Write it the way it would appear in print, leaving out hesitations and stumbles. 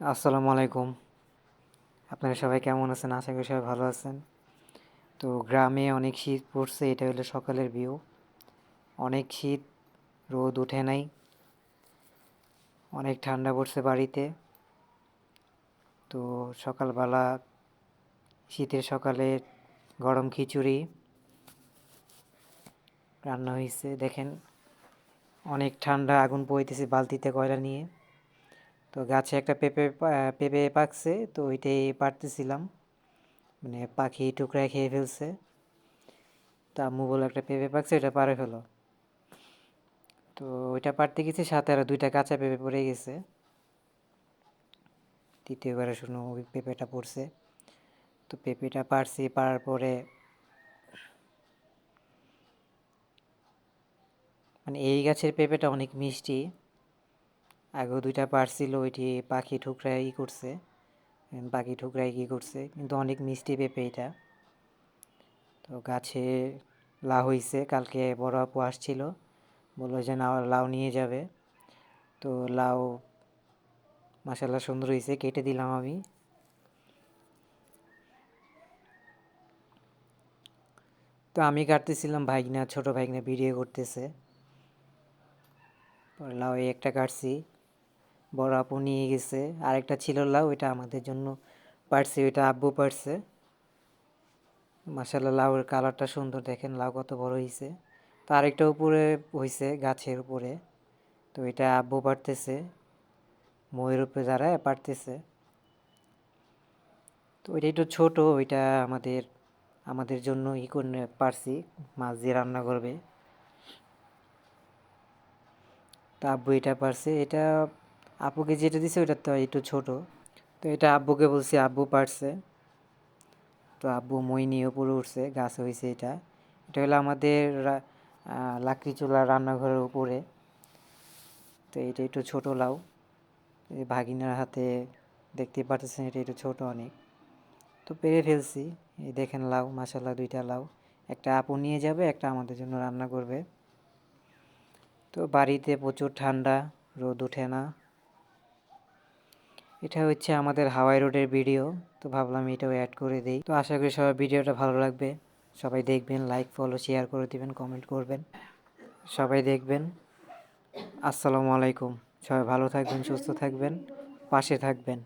আসসালামু আলাইকুম। আপনারা সবাই কেমন আছেন? আশা করি সবাই ভালো আছেন। তো গ্রামে অনেক শীত পড়ছে, এটা হলো সকালের ভিউ। অনেক শীত, রোদ ওঠে নাই, অনেক ঠান্ডা পড়ছে বাড়িতে। তো সকালবেলা শীতের সকালে গরম খিচুড়ি রান্না হয়েছে। দেখেন অনেক ঠান্ডা, আগুন পোহাইতেছে বালতিতে কয়লা নিয়ে। তো গাছে একটা পেঁপে পাকছে, তো ওইটাই পাড়তেছিলাম, মানে পাখি টুকরায় খেয়ে ফেলছে। তো আম্মু বলে একটা পেঁপে পাকছে, এটা পাড়ে ফেলো। তো ওইটা পাড়তে গেছি, সাথে আরও 2টা কাঁচা পেঁপে পড়ে গেছে। তৃতীয়বারের জন্য ওই পেঁপেটা পড়ছে। তো পেঁপেটা পাড়ছি, পাড়ার পরে মানে এই গাছের পেঁপেটা অনেক মিষ্টি। আগেও 2টা পাড়ছিল, ওইটি পাখি ঠুকরাই করছে, পাখি ঠুকরাই করছে, কিন্তু অনেক মিষ্টি পেঁপে এটা। তো গাছে লাউ হয়েছে, কালকে বড় আপু আসছিল, বললো যে না লাউ নিয়ে যাবে। তো লাউ মাশাল্লাহ সুন্দর হয়েছে, কেটে দিলাম আমি। তো আমি কাটতেছিলাম, ভাইগনা ছোট ভাইগনা ভিডিও করতেছে। পরে লাউ একটা কাটছি, বড় আপু নিয়ে গেছে। আরেকটা ছিল লাউ, এটা আমাদের জন্য পারছে, ওইটা আব্বু পারছে। মাশাল্লাহ লাউয়ের কালারটা সুন্দর, দেখেন লাউ কত বড় হয়েছে। তো আরেকটা উপরে হয়েছে গাছের উপরে, তো এটা আব্বু পারতেছে, ময়ের উপরে দাঁড়ায় পারতেছে। তো ওইটা একটু ছোট, ওইটা আমাদের আমাদের জন্য করে পারছি, মাছ দিয়ে রান্না করবে। তো আব্বু এটা পারছে, এটা আপুকে যেটা দিছে ওটা তো একটু ছোট। তো এটা আব্বুকে বলছি, আব্বু পারছে। তো আব্বু মই নিয়ে উপরে উঠছে, গাছ হয়েছে এটা। এটা হলো আমাদের লাকড়ি চুলা রান্নাঘরের উপরে। তো এটা একটু ছোট লাউ, এই ভাগিনার হাতে দেখতে পাচ্ছেন, এটা একটু ছোট অনেক। তো পেরে ফেলছি। এই দেখেন লাউ, মাশাল্লাহ 2টা লাউ, একটা আপু নিয়ে যাবে, একটা আমাদের জন্য রান্না করবে। তো বাড়িতে প্রচুর ঠান্ডা, রোদ ওঠে না। এটা হচ্ছে আমাদের হাওয়াই রোডের ভিডিও, তো ভাবলাম এটাও অ্যাড করে দেই। তো আশা করি সবার ভিডিওটা ভালো লাগবে, সবাই দেখবেন, লাইক ফলো শেয়ার করে দিবেন, কমেন্ট করবেন, সবাই দেখবেন। আসসালামু আলাইকুম। সবাই ভালো থাকবেন, সুস্থ থাকবেন, পাশে থাকবেন।